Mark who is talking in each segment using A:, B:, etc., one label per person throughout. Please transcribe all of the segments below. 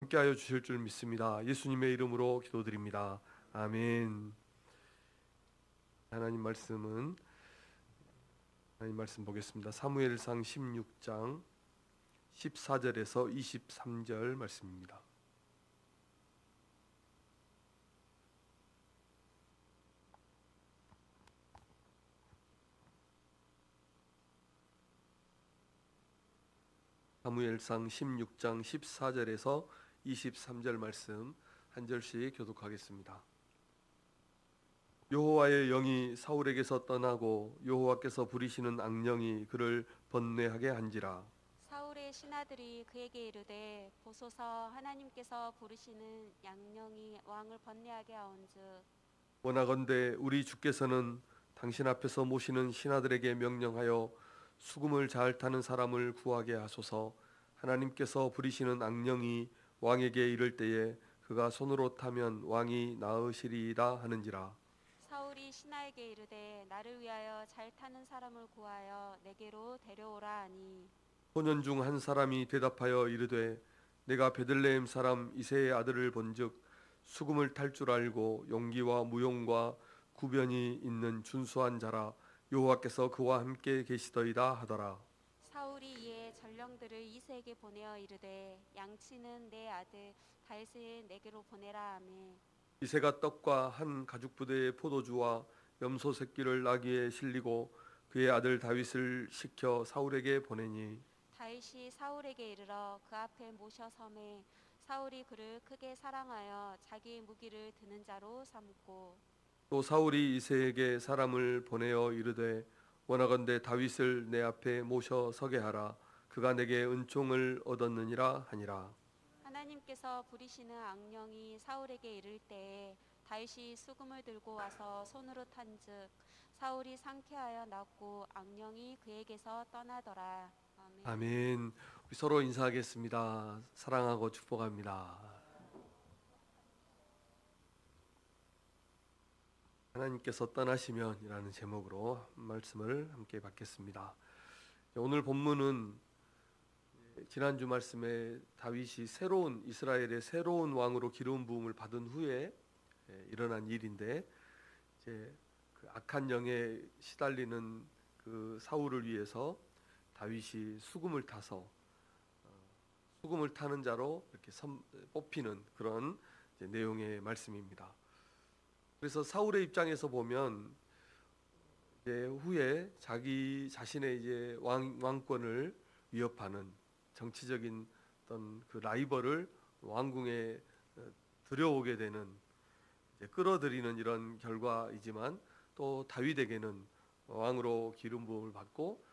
A: 함께하여 주실 줄 믿습니다. 예수님의 이름으로 기도드립니다. 아멘. 하나님 말씀 보겠습니다. 사무엘상 16장 14절에서 23절 말씀입니다. 사무엘상 16장 14절에서 23절 말씀 한 절씩 교독하겠습니다. 여호와의 영이 사울에게서 떠나고 여호와께서 부리시는 악령이 그를 번뇌하게 한지라.
B: 사울의 신하들이 그에게 이르되 보소서 하나님께서 부르시는 양령이 왕을 번뇌하게 하온즉
A: 원하건대 우리 주께서는 당신 앞에서 모시는 신하들에게 명령하여 수금을 잘 타는 사람을 구하게 하소서. 하나님께서 부리시는 악령이 왕에게 이를 때에 그가 손으로 타면 왕이 나으시리이다 하는지라.
B: 사울이 신하에게 이르되 나를 위하여 잘 타는 사람을 구하여 내게로 데려오라 하니
A: 소년 중 한 사람이 대답하여 이르되 내가 베들레헴 사람 이새의 아들을 본즉 수금을 탈 줄 알고 용기와 무용과 구변이 있는 준수한 자라. 여호와께서 그와 함께 계시더이다 하더라.
B: 사울이 이에 전령들을 이새에게 보내어 이르되 양치는 내 아들 다윗을 내게로 보내라 하매
A: 이새가 떡과 한 가죽 부대의 포도주와 염소 새끼를 나귀에 실리고 그의 아들 다윗을 시켜 사울에게 보내니
B: 다윗이 사울에게 이르러 그 앞에 모셔 섬에 사울이 그를 크게 사랑하여 자기 무기를 드는 자로 삼고
A: 또 사울이 이새에게 사람을 보내어 이르되 원하건대 다윗을 내 앞에 모셔 서게 하라. 그가 내게 은총을 얻었느니라 하니라.
B: 하나님께서 부리시는 악령이 사울에게 이를 때에 다윗이 수금을 들고 와서 손으로 탄즉 사울이 상쾌하여 났고 악령이 그에게서 떠나더라. 아멘.
A: 아멘. 우리 서로 인사하겠습니다. 사랑하고 축복합니다. 하나님께서 떠나시면이라는 제목으로 말씀을 함께 받겠습니다. 오늘 본문은 지난주 말씀에 다윗이 이스라엘의 새로운 왕으로 기름 부음을 받은 후에 일어난 일인데, 이제 그 악한 영에 시달리는 그 사울을 위해서 다윗이 수금을 타서 수금을 타는 자로 이렇게 뽑히는 그런 내용의 말씀입니다. 그래서 사울의 입장에서 보면 이제 후에 자기 자신의 이제 왕권을 위협하는 정치적인 어떤 그 라이벌을 왕궁에 들여오게 되는, 끌어들이는 이런 결과이지만 또 다윗에게는 왕으로 기름 부음을 받고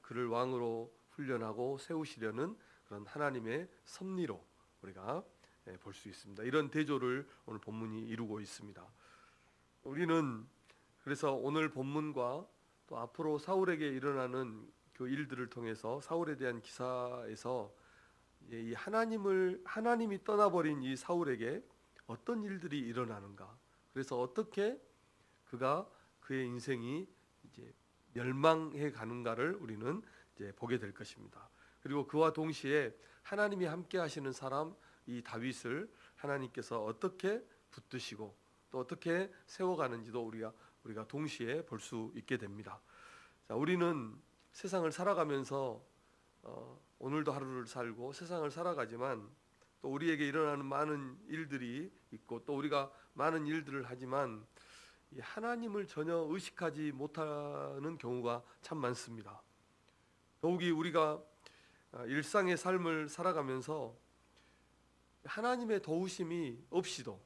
A: 그를 왕으로 훈련하고 세우시려는 그런 하나님의 섭리로 우리가 볼 수 있습니다. 이런 대조를 오늘 본문이 이루고 있습니다. 우리는 그래서 오늘 본문과 또 앞으로 사울에게 일어나는 그 일들을 통해서 사울에 대한 기사에서 이 하나님이 떠나버린 이 사울에게 어떤 일들이 일어나는가, 그래서 어떻게 그의 인생이 이제 멸망해 가는가를 우리는 이제 보게 될 것입니다. 그리고 그와 동시에 하나님이 함께 하시는 사람 이 다윗을 하나님께서 어떻게 붙드시고 또 어떻게 세워가는지도 우리가 동시에 볼 수 있게 됩니다. 자, 우리는 세상을 살아가면서 오늘도 하루를 살고 세상을 살아가지만 또 우리에게 일어나는 많은 일들이 있고 또 우리가 많은 일들을 하지만 이 하나님을 전혀 의식하지 못하는 경우가 참 많습니다. 더욱이 우리가 일상의 삶을 살아가면서 하나님의 도우심이 없이도,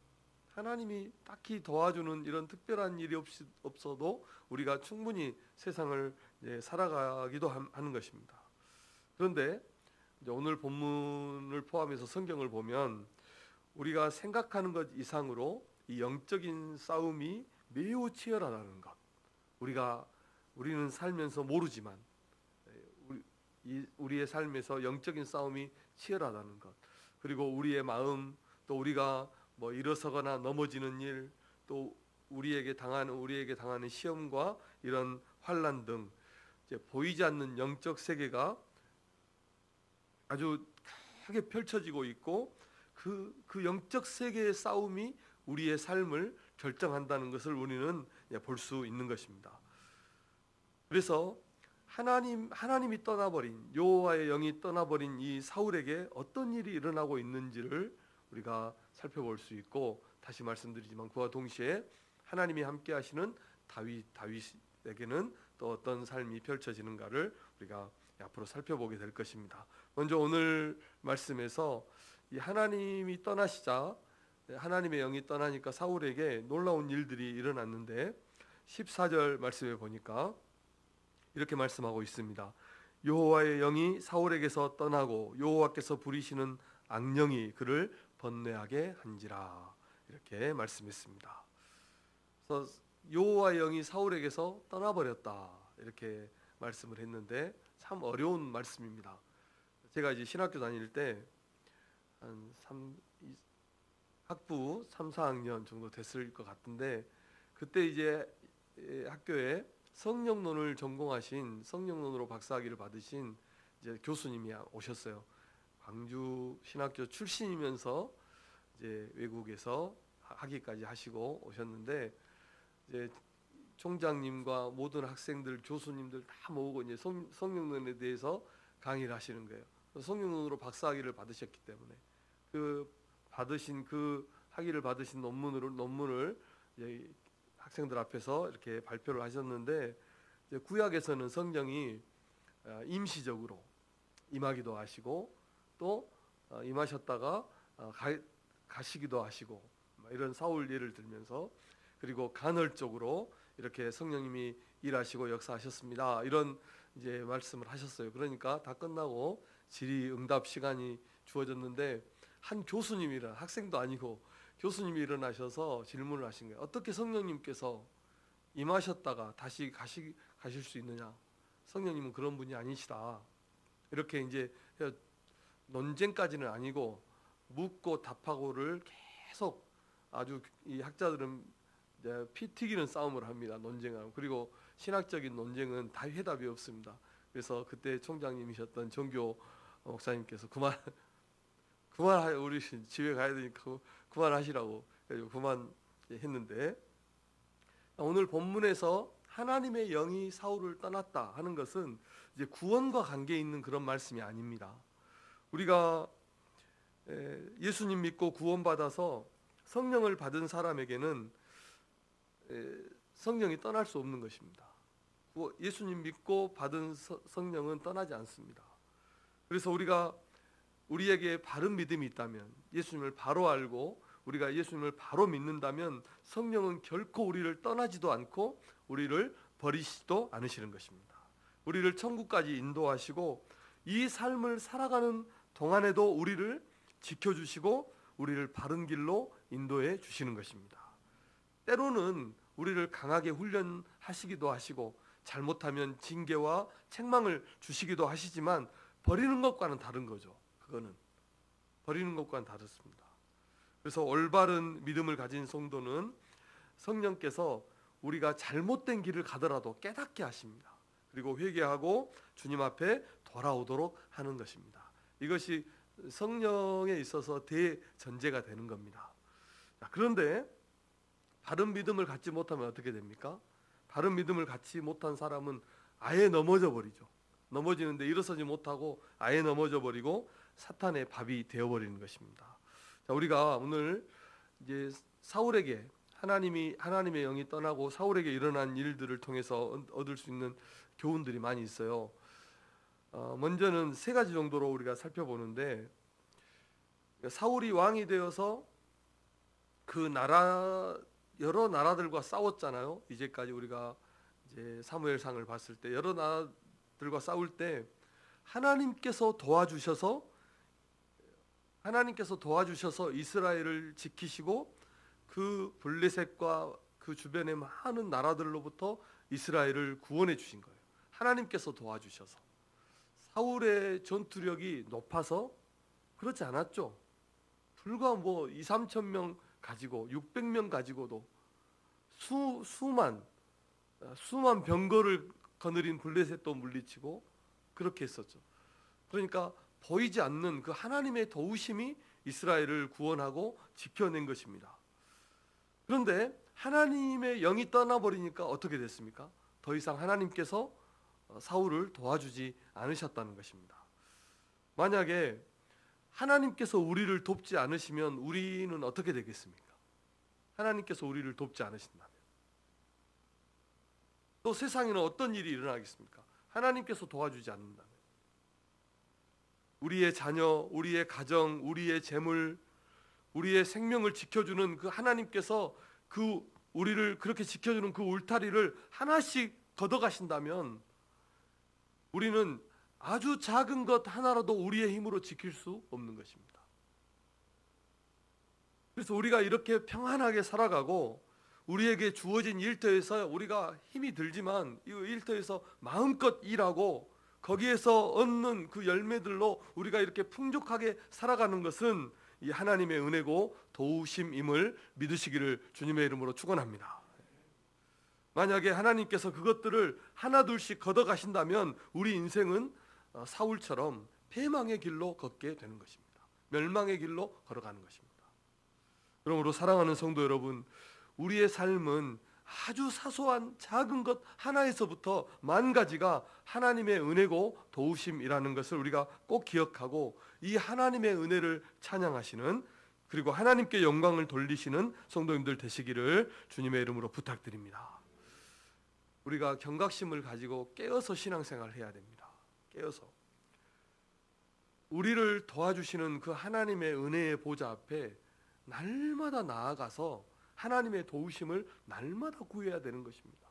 A: 하나님이 딱히 도와주는 이런 특별한 일이 없어도 우리가 충분히 세상을 살아가기도 하는 것입니다. 그런데 이제 오늘 본문을 포함해서 성경을 보면 우리가 생각하는 것 이상으로 이 영적인 싸움이 매우 치열하다는 것, 우리는 살면서 모르지만 우리의 삶에서 영적인 싸움이 치열하다는 것, 그리고 우리의 마음, 또 우리가 일어서거나 넘어지는 일, 또 우리에게 당하는 시험과 이런 환난 등 보이지 않는 영적 세계가 아주 크게 펼쳐지고 있고, 그 영적 세계의 싸움이 우리의 삶을 결정한다는 것을 우리는 볼 수 있는 것입니다. 그래서 하나님이 떠나버린, 여호와의 영이 떠나버린 이 사울에게 어떤 일이 일어나고 있는지를 우리가 살펴볼 수 있고, 다시 말씀드리지만 그와 동시에 하나님이 함께 하시는 다윗에게는 또 어떤 삶이 펼쳐지는가를 우리가 앞으로 살펴보게 될 것입니다. 먼저 오늘 말씀에서 이 하나님이 떠나시자, 하나님의 영이 떠나니까 사울에게 놀라운 일들이 일어났는데 14절 말씀에 보니까 이렇게 말씀하고 있습니다. 여호와의 영이 사울에게서 떠나고 여호와께서 부리시는 악령이 그를 번뇌하게 한지라, 이렇게 말씀했습니다. 그래서 여호와의 영이 사울에게서 떠나버렸다, 이렇게 말씀을 했는데 참 어려운 말씀입니다. 제가 이제 신학교 다닐 때 한 학부 3, 4학년 정도 됐을 것 같은데, 그때 이제 학교에 성령론을 전공하신, 성령론으로 박사학위를 받으신 이제 교수님이 오셨어요. 광주 신학교 출신이면서 이제 외국에서 학위까지 하시고 오셨는데, 이제 총장님과 모든 학생들, 교수님들 다 모으고 이제 성령론에 대해서 강의를 하시는 거예요. 성령론으로 박사학위를 받으셨기 때문에 그 학위를 받으신 논문을 이제 학생들 앞에서 이렇게 발표를 하셨는데, 이제 구약에서는 성령이 임시적으로 임하기도 하시고 또 임하셨다가 가시기도 하시고, 이런 사울 예를 들면서, 그리고 간헐적으로 이렇게 성령님이 일하시고 역사하셨습니다, 이런 이제 말씀을 하셨어요. 그러니까 다 끝나고 질의응답 시간이 주어졌는데 한 교수님이라, 학생도 아니고 교수님이 일어나셔서 질문을 하신 거예요. 어떻게 성령님께서 임하셨다가 다시 가실 수 있느냐? 성령님은 그런 분이 아니시다. 이렇게 이제 논쟁까지는 아니고 묻고 답하고를 계속, 아주 이 학자들은 이제 피 튀기는 싸움을 합니다. 논쟁하고. 그리고 신학적인 논쟁은 다 해답이 없습니다. 그래서 그때 총장님이셨던 정교 목사님께서 우리 집에 가야 되니까 그만하시라고 그만했는데, 오늘 본문에서 하나님의 영이 사울을 떠났다 하는 것은 이제 구원과 관계 있는 그런 말씀이 아닙니다. 우리가 예수님 믿고 구원받아서 성령을 받은 사람에게는 성령이 떠날 수 없는 것입니다. 예수님 믿고 받은 성령은 떠나지 않습니다. 그래서 우리에게 바른 믿음이 있다면, 예수님을 바로 알고 우리가 예수님을 바로 믿는다면 성령은 결코 우리를 떠나지도 않고 우리를 버리시지도 않으시는 것입니다. 우리를 천국까지 인도하시고 이 삶을 살아가는 동안에도 우리를 지켜주시고 우리를 바른 길로 인도해 주시는 것입니다. 때로는 우리를 강하게 훈련하시기도 하시고 잘못하면 징계와 책망을 주시기도 하시지만 버리는 것과는 다른 거죠. 그거는 버리는 것과는 다릅니다. 그래서 올바른 믿음을 가진 성도는 성령께서 우리가 잘못된 길을 가더라도 깨닫게 하십니다. 그리고 회개하고 주님 앞에 돌아오도록 하는 것입니다. 이것이 성령에 있어서 대전제가 되는 겁니다. 그런데 바른 믿음을 갖지 못하면 어떻게 됩니까? 바른 믿음을 갖지 못한 사람은 아예 넘어져 버리죠. 넘어지는데 일어서지 못하고 아예 넘어져 버리고 사탄의 밥이 되어버리는 것입니다. 자, 우리가 오늘 이제 사울에게 하나님의 영이 떠나고 사울에게 일어난 일들을 통해서 얻을 수 있는 교훈들이 많이 있어요. 먼저는 세 가지 정도로 우리가 살펴보는데, 사울이 왕이 되어서 여러 나라들과 싸웠잖아요. 이제까지 우리가 이제 사무엘상을 봤을 때 여러 나라들과 싸울 때 하나님께서 도와주셔서 이스라엘을 지키시고 그 블레셋과 그 주변의 많은 나라들로부터 이스라엘을 구원해 주신 거예요. 하나님께서 도와주셔서. 사울의 전투력이 높아서 그렇지 않았죠. 불과 2, 3천 명 가지고 600명 가지고도 수만 병거를 거느린 블레셋도 물리치고 그렇게 했었죠. 그러니까 보이지 않는 그 하나님의 도우심이 이스라엘을 구원하고 지켜낸 것입니다. 그런데 하나님의 영이 떠나버리니까 어떻게 됐습니까? 더 이상 하나님께서 사울을 도와주지 않으셨다는 것입니다. 만약에 하나님께서 우리를 돕지 않으시면 우리는 어떻게 되겠습니까? 하나님께서 우리를 돕지 않으신다면 또 세상에는 어떤 일이 일어나겠습니까? 하나님께서 도와주지 않는다면 우리의 자녀, 우리의 가정, 우리의 재물, 우리의 생명을 지켜주는 그 하나님께서 그 우리를 그렇게 지켜주는 그 울타리를 하나씩 걷어가신다면 우리는 아주 작은 것 하나라도 우리의 힘으로 지킬 수 없는 것입니다. 그래서 우리가 이렇게 평안하게 살아가고 우리에게 주어진 일터에서 우리가 힘이 들지만 이 일터에서 마음껏 일하고 거기에서 얻는 그 열매들로 우리가 이렇게 풍족하게 살아가는 것은 이 하나님의 은혜고 도우심임을 믿으시기를 주님의 이름으로 축원합니다. 만약에 하나님께서 그것들을 하나둘씩 걷어가신다면 우리 인생은 사울처럼 패망의 길로 걷게 되는 것입니다. 멸망의 길로 걸어가는 것입니다. 그러므로 사랑하는 성도 여러분, 우리의 삶은 아주 사소한 작은 것 하나에서부터 만 가지가 하나님의 은혜고 도우심이라는 것을 우리가 꼭 기억하고 이 하나님의 은혜를 찬양하시는 그리고 하나님께 영광을 돌리시는 성도님들 되시기를 주님의 이름으로 부탁드립니다. 우리가 경각심을 가지고 깨어서 신앙생활을 해야 됩니다. 깨어서 우리를 도와주시는 그 하나님의 은혜의 보좌 앞에 날마다 나아가서 하나님의 도우심을 날마다 구해야 되는 것입니다.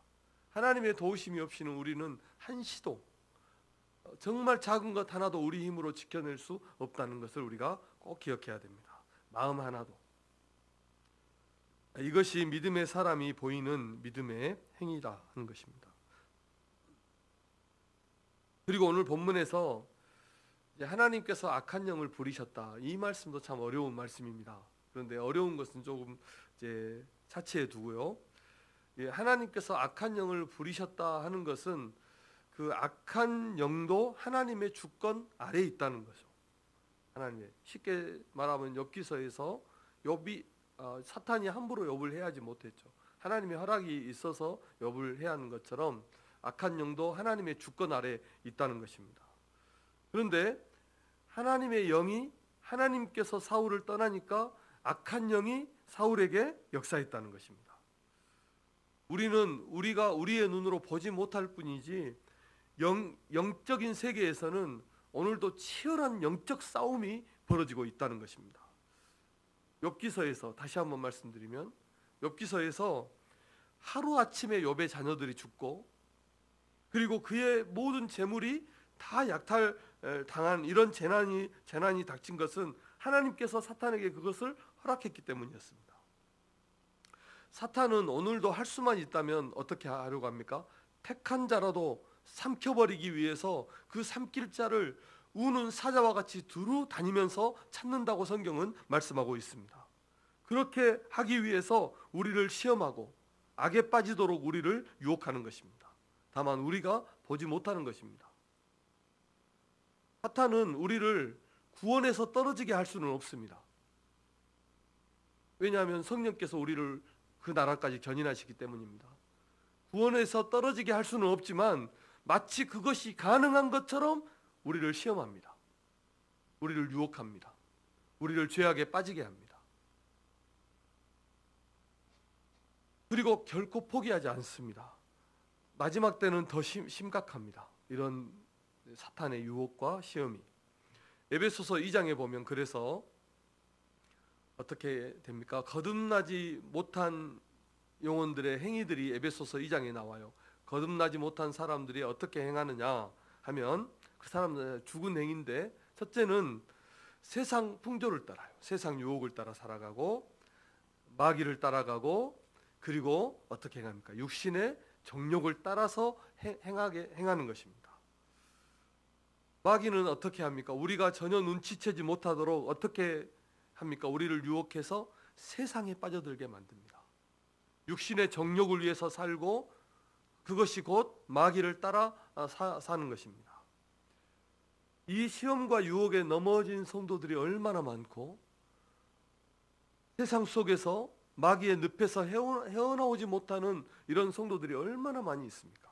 A: 하나님의 도우심이 없이는 우리는 한시도 정말 작은 것 하나도 우리 힘으로 지켜낼 수 없다는 것을 우리가 꼭 기억해야 됩니다. 마음 하나도. 이것이 믿음의 사람이 보이는 믿음의 행위라 하는 것입니다. 그리고 오늘 본문에서 하나님께서 악한 영을 부리셨다. 이 말씀도 참 어려운 말씀입니다. 그런데 어려운 것은 조금 이제 차치해 두고요. 하나님께서 악한 영을 부리셨다 하는 것은 그 악한 영도 하나님의 주권 아래에 있다는 거죠. 하나님의 쉽게 말하면 욥기서에서 욥이 사탄이 함부로 욥을 해하지 못했죠. 하나님의 허락이 있어서 욥을 해하는 것처럼 악한 영도 하나님의 주권 아래에 있다는 것입니다. 그런데 하나님의 영이 하나님께서 사울을 떠나니까 악한 영이 사울에게 역사했다는 것입니다. 우리가 우리의 눈으로 보지 못할 뿐이지 영적인 세계에서는 오늘도 치열한 영적 싸움이 벌어지고 있다는 것입니다. 욥기서에서 다시 한번 말씀드리면 욥기서에서 하루아침에 욥의 자녀들이 죽고 그리고 그의 모든 재물이 다 약탈당한 이런 재난이 닥친 것은 하나님께서 사탄에게 그것을 허락했기 때문이었습니다. 사탄은 오늘도 할 수만 있다면 어떻게 하려고 합니까? 택한 자라도 삼켜버리기 위해서 그 삼킬 자를 우는 사자와 같이 두루 다니면서 찾는다고 성경은 말씀하고 있습니다. 그렇게 하기 위해서 우리를 시험하고 악에 빠지도록 우리를 유혹하는 것입니다. 다만 우리가 보지 못하는 것입니다. 사탄은 우리를 구원에서 떨어지게 할 수는 없습니다. 왜냐하면 성령께서 우리를 그 나라까지 견인하시기 때문입니다. 구원에서 떨어지게 할 수는 없지만 마치 그것이 가능한 것처럼 우리를 시험합니다. 우리를 유혹합니다. 우리를 죄악에 빠지게 합니다. 그리고 결코 포기하지 않습니다. 마지막 때는 더 심각합니다. 이런 사탄의 유혹과 시험이. 에베소서 2장에 보면 그래서 어떻게 됩니까? 거듭나지 못한 영혼들의 행위들이 에베소서 2장에 나와요. 거듭나지 못한 사람들이 어떻게 행하느냐 하면 그 사람들은 죽은 행위인데 첫째는 세상 풍조를 따라요. 세상 유혹을 따라 살아가고 마귀를 따라가고 그리고 어떻게 행합니까? 육신의 정욕을 따라서 행하는 것입니다. 마귀는 어떻게 합니까? 우리가 전혀 눈치채지 못하도록 어떻게 합니까? 우리를 유혹해서 세상에 빠져들게 만듭니다. 육신의 정욕을 위해서 살고 그것이 곧 마귀를 따라 사는 것입니다. 이 시험과 유혹에 넘어진 성도들이 얼마나 많고 세상 속에서 마귀의 늪에서 헤어나오지 못하는 이런 성도들이 얼마나 많이 있습니까?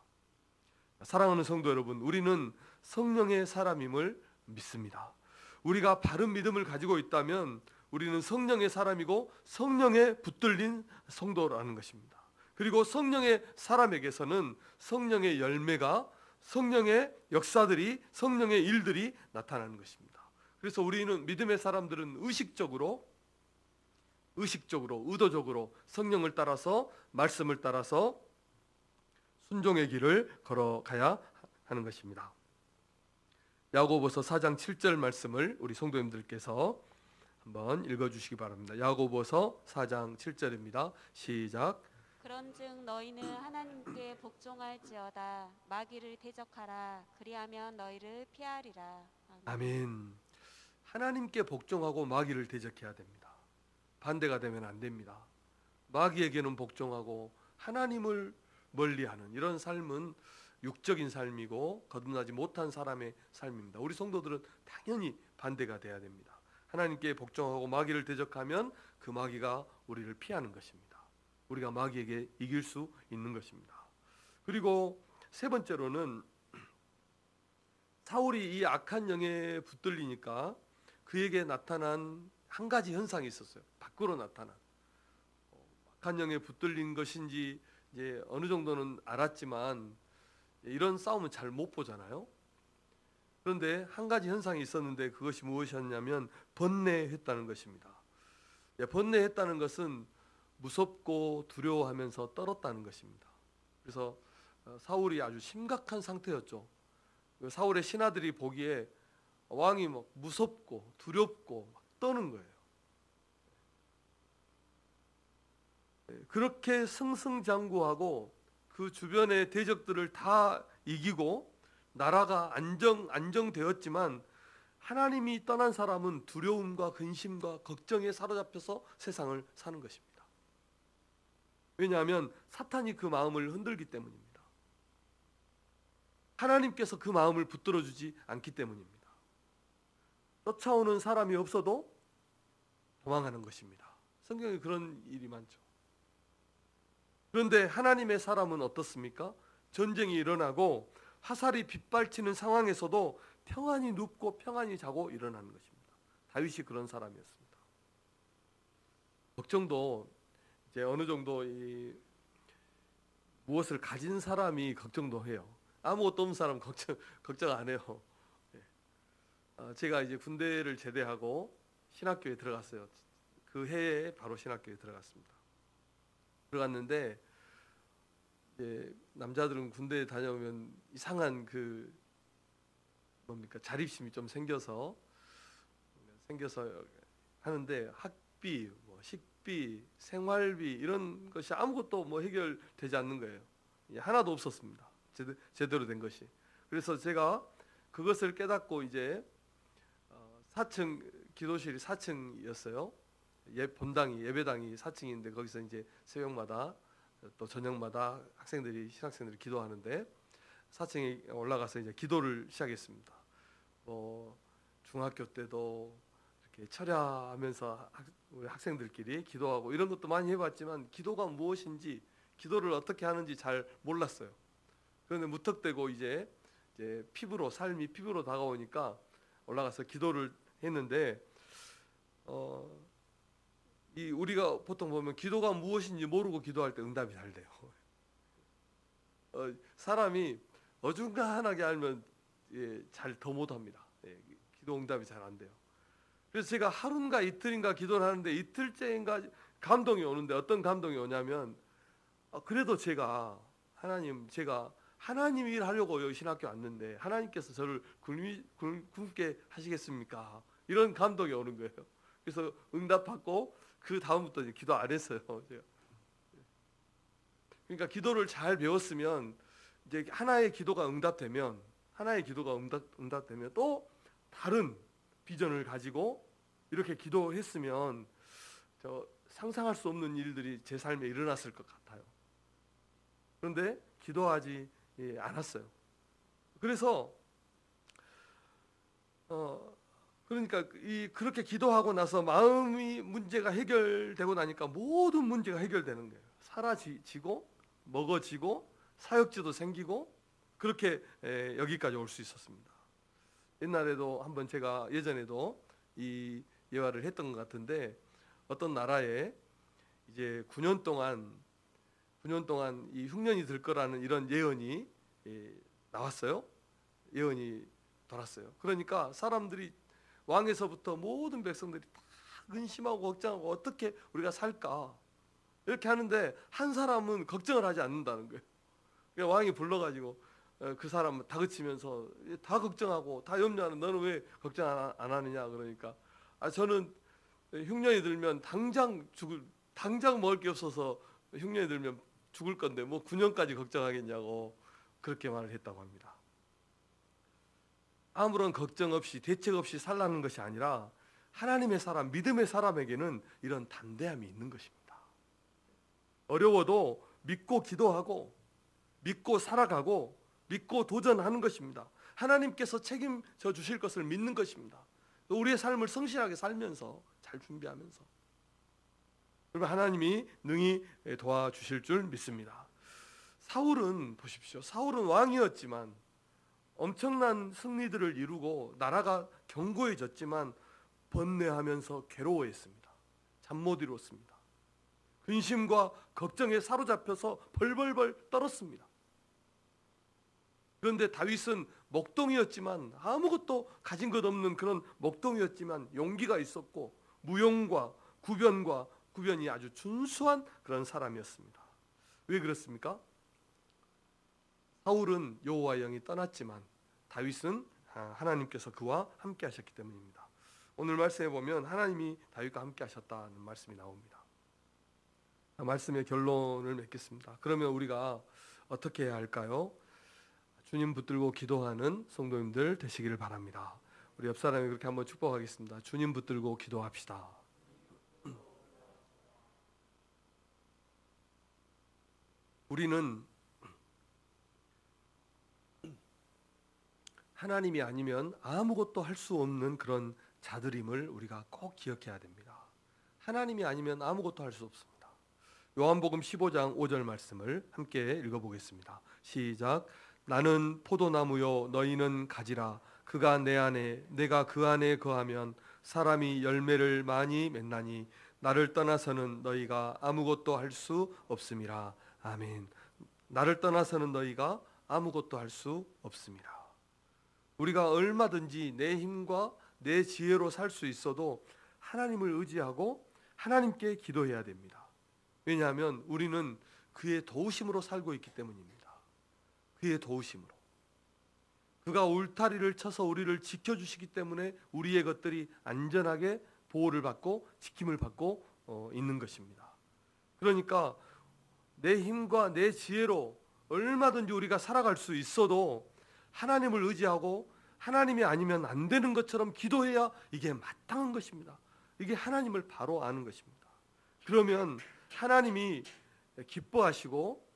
A: 사랑하는 성도 여러분, 우리는 성령의 사람임을 믿습니다. 우리가 바른 믿음을 가지고 있다면 우리는 성령의 사람이고 성령에 붙들린 성도라는 것입니다. 그리고 성령의 사람에게서는 성령의 열매가, 성령의 역사들이, 성령의 일들이 나타나는 것입니다. 그래서 우리는 믿음의 사람들은 의식적으로, 의도적으로 성령을 따라서, 말씀을 따라서 순종의 길을 걸어가야 하는 것입니다. 야고보서 4장 7절 말씀을 우리 성도님들께서 한번 읽어주시기 바랍니다. 야고보서 4장 7절입니다. 시작.
B: 그런즉 너희는 하나님께 복종할지어다. 마귀를 대적하라. 그리하면 너희를 피하리라.
A: 아멘. 하나님께 복종하고 마귀를 대적해야 됩니다. 반대가 되면 안 됩니다. 마귀에게는 복종하고 하나님을 멀리하는 이런 삶은 육적인 삶이고 거듭나지 못한 사람의 삶입니다. 우리 성도들은 당연히 반대가 돼야 됩니다. 하나님께 복종하고 마귀를 대적하면 그 마귀가 우리를 피하는 것입니다. 우리가 마귀에게 이길 수 있는 것입니다. 그리고 세 번째로는 사울이 이 악한 영에 붙들리니까 그에게 나타난 한 가지 현상이 있었어요. 밖으로 나타난 악한 영에 붙들린 것인지 이제 어느 정도는 알았지만 이런 싸움은 잘 못 보잖아요. 그런데 한 가지 현상이 있었는데 그것이 무엇이었냐면 번뇌했다는 것입니다. 번뇌했다는 것은 무섭고 두려워하면서 떨었다는 것입니다. 그래서 사울이 아주 심각한 상태였죠. 사울의 신하들이 보기에 왕이 막 무섭고 두렵고 막 떠는 거예요. 그렇게 승승장구하고 그 주변의 대적들을 다 이기고 나라가 안정되었지만 하나님이 떠난 사람은 두려움과 근심과 걱정에 사로잡혀서 세상을 사는 것입니다. 왜냐하면 사탄이 그 마음을 흔들기 때문입니다. 하나님께서 그 마음을 붙들어주지 않기 때문입니다. 쫓아오는 사람이 없어도 도망하는 것입니다. 성경에 그런 일이 많죠. 그런데 하나님의 사람은 어떻습니까? 전쟁이 일어나고 화살이 빗발치는 상황에서도 평안히 눕고 평안히 자고 일어나는 것입니다. 다윗이 그런 사람이었습니다. 걱정도 이제 어느 정도 무엇을 가진 사람이 걱정도 해요. 아무것도 없는 사람 걱정 안 해요. 제가 이제 군대를 제대하고 신학교에 들어갔어요. 그 해에 바로 신학교에 들어갔습니다. 들어갔는데 이제 남자들은 군대에 다녀오면 이상한 그 자립심이 좀 생겨서 하는데 학비, 식비, 생활비 이런 것이 아무것도 해결되지 않는 거예요. 하나도 없었습니다. 제대로 된 것이. 그래서 제가 그것을 깨닫고 이제 4층 기도실이 4층이었어요. 본당이 예배당이 4층인데 거기서 이제 새벽마다 또 저녁마다 신학생들이 기도하는데 4층에 올라가서 이제 기도를 시작했습니다. 중학교 때도 이렇게 철야하면서 우리 학생들끼리 기도하고 이런 것도 많이 해봤지만 기도가 무엇인지 기도를 어떻게 하는지 잘 몰랐어요. 그런데 무턱대고 이제 삶이 피부로 다가오니까 올라가서 기도를 했는데 우리가 보통 보면 기도가 무엇인지 모르고 기도할 때 응답이 잘 돼요. 사람이 어중간하게 알면 잘 더 못합니다. 기도 응답이 잘 안 돼요. 그래서 제가 하루인가 이틀인가 기도를 하는데 이틀째인가 감동이 오는데 어떤 감동이 오냐면 그래도 제가 하나님 일 하려고 여기 신학교 왔는데 하나님께서 저를 굶게 하시겠습니까? 이런 감동이 오는 거예요. 그래서 응답받고 그 다음부터 이제 기도 안 했어요. 제가. 그러니까 기도를 잘 배웠으면 이제 하나의 기도가 응답되면 또 다른 비전을 가지고 이렇게 기도했으면 상상할 수 없는 일들이 제 삶에 일어났을 것 같아요. 그런데 기도하지 않았어요. 그래서 그러니까 그렇게 기도하고 나서 마음이 문제가 해결되고 나니까 모든 문제가 해결되는 거예요. 사라지고 먹어지고 사역지도 생기고 그렇게 여기까지 올 수 있었습니다. 옛날에도 한번 제가 예전에도 이 예화를 했던 것 같은데 어떤 나라에 이제 9년 동안 이 흉년이 들 거라는 이런 예언이 나왔어요. 예언이 돌았어요. 그러니까 사람들이 왕에서부터 모든 백성들이 다 근심하고 걱정하고 어떻게 우리가 살까 이렇게 하는데 한 사람은 걱정을 하지 않는다는 거예요. 그러니까 왕이 불러가지고 그 사람 다그치면서 다 걱정하고 다 염려하는 너는 왜 걱정 안 하느냐 그러니까 저는 흉년이 들면 당장 먹을 게 없어서 흉년이 들면 죽을 건데 뭐 9년까지 걱정하겠냐고 그렇게 말을 했다고 합니다. 아무런 걱정 없이 대책 없이 살라는 것이 아니라 하나님의 사람, 믿음의 사람에게는 이런 담대함이 있는 것입니다. 어려워도 믿고 기도하고 믿고 살아가고 믿고 도전하는 것입니다. 하나님께서 책임져 주실 것을 믿는 것입니다. 우리의 삶을 성실하게 살면서 잘 준비하면서 그러면 하나님이 능히 도와주실 줄 믿습니다. 사울은 보십시오. 사울은 왕이었지만 엄청난 승리들을 이루고 나라가 견고해졌지만 번뇌하면서 괴로워했습니다. 잠 못 이뤘습니다. 근심과 걱정에 사로잡혀서 벌벌벌 떨었습니다. 그런데 다윗은 목동이었지만 아무것도 가진 것 없는 그런 목동이었지만 용기가 있었고 무용과 구변이 아주 준수한 그런 사람이었습니다. 왜 그렇습니까? 사울은 여호와의 영이 떠났지만 다윗은 하나님께서 그와 함께 하셨기 때문입니다. 오늘 말씀에 보면 하나님이 다윗과 함께 하셨다는 말씀이 나옵니다. 말씀의 결론을 맺겠습니다. 그러면 우리가 어떻게 해야 할까요? 주님 붙들고 기도하는 성도님들 되시기를 바랍니다. 우리 옆 사람이 그렇게 한번 축복하겠습니다. 주님 붙들고 기도합시다. 우리는 하나님이 아니면 아무것도 할 수 없는 그런 자들임을 우리가 꼭 기억해야 됩니다. 하나님이 아니면 아무것도 할 수 없습니다. 요한복음 15장 5절 말씀을 함께 읽어보겠습니다. 시작. 나는 포도나무요 너희는 가지라. 그가 내 안에 내가 그 안에 거하면 사람이 열매를 많이 맺나니 나를 떠나서는 너희가 아무것도 할 수 없음이라. 아멘. 나를 떠나서는 너희가 아무것도 할 수 없음이라. 우리가 얼마든지 내 힘과 내 지혜로 살 수 있어도 하나님을 의지하고 하나님께 기도해야 됩니다. 왜냐하면 우리는 그의 도우심으로 살고 있기 때문입니다. 그의 도우심으로. 그가 울타리를 쳐서 우리를 지켜주시기 때문에 우리의 것들이 안전하게 보호를 받고 지킴을 받고 있는 것입니다. 그러니까 내 힘과 내 지혜로 얼마든지 우리가 살아갈 수 있어도 하나님을 의지하고 하나님이 아니면 안 되는 것처럼 기도해야 이게 마땅한 것입니다. 이게 하나님을 바로 아는 것입니다. 그러면 하나님이 기뻐하시고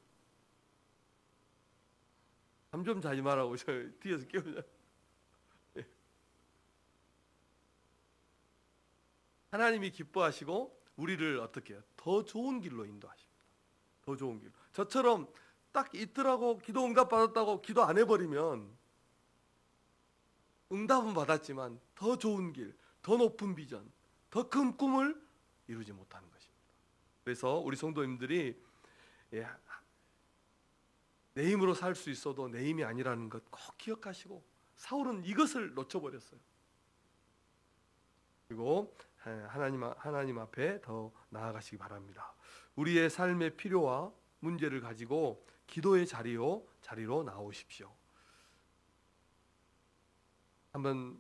A: 잠 좀 자지 말라고 저 뒤에서 깨우자. 하나님이 기뻐하시고 우리를 어떻게 해요? 더 좋은 길로 인도하십니다. 더 좋은 길로. 저처럼 딱 있더라고 기도 응답 받았다고 기도 안 해버리면 응답은 받았지만 더 좋은 길, 더 높은 비전, 더 큰 꿈을 이루지 못하는 것입니다. 그래서 우리 성도님들이 내 힘으로 살 수 있어도 내 힘이 아니라는 것 꼭 기억하시고 사울은 이것을 놓쳐버렸어요. 그리고 하나님 앞에 더 나아가시기 바랍니다. 우리의 삶의 필요와 문제를 가지고 기도의 자리로 나오십시오. 한번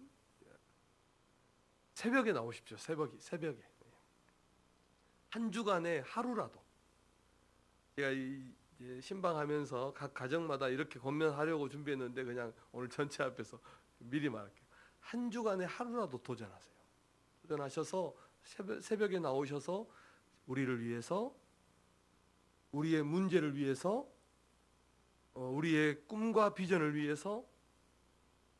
A: 새벽에 나오십시오. 새벽에 한 주간에 하루라도 제가 이제 신방하면서 각 가정마다 이렇게 권면하려고 준비했는데 그냥 오늘 전체 앞에서 미리 말할게요. 한 주간에 하루라도 도전하세요. 도전하셔서 새벽에 나오셔서 우리를 위해서 우리의 문제를 위해서 우리의 꿈과 비전을 위해서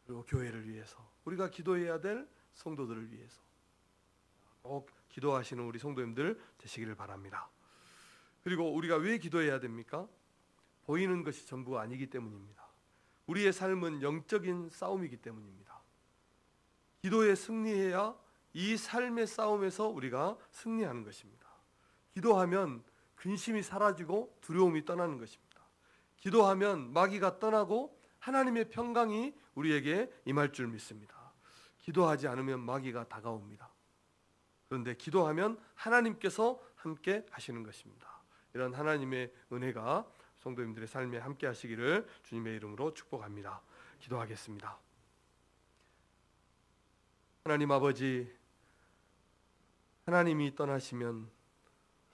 A: 그리고 교회를 위해서 우리가 기도해야 될 성도들을 위해서 꼭 기도하시는 우리 성도님들 되시기를 바랍니다. 그리고 우리가 왜 기도해야 됩니까? 보이는 것이 전부가 아니기 때문입니다. 우리의 삶은 영적인 싸움이기 때문입니다. 기도에 승리해야 이 삶의 싸움에서 우리가 승리하는 것입니다. 기도하면 근심이 사라지고 두려움이 떠나는 것입니다. 기도하면 마귀가 떠나고 하나님의 평강이 우리에게 임할 줄 믿습니다. 기도하지 않으면 마귀가 다가옵니다. 그런데 기도하면 하나님께서 함께 하시는 것입니다. 이런 하나님의 은혜가 성도님들의 삶에 함께 하시기를 주님의 이름으로 축복합니다. 기도하겠습니다. 하나님 아버지, 하나님이 떠나시면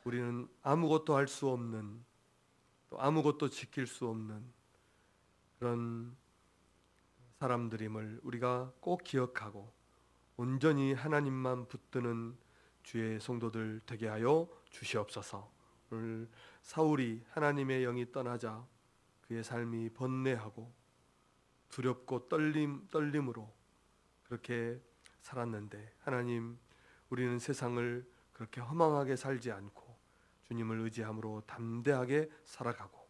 A: 우리는 아무것도 할 수 없는, 또 아무것도 지킬 수 없는 그런 사람들임을 우리가 꼭 기억하고 온전히 하나님만 붙드는 주의 성도들 되게 하여 주시옵소서. 오늘 사울이 하나님의 영이 떠나자 그의 삶이 번뇌하고 두렵고 떨림으로 그렇게 살았는데, 하나님, 우리는 세상을 그렇게 허망하게 살지 않고 주님을 의지함으로 담대하게 살아가고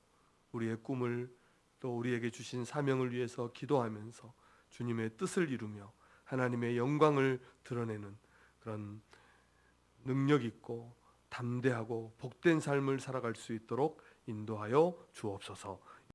A: 우리의 꿈을 또 우리에게 주신 사명을 위해서 기도하면서 주님의 뜻을 이루며 하나님의 영광을 드러내는 그런 능력 있고 담대하고 복된 삶을 살아갈 수 있도록 인도하여 주옵소서.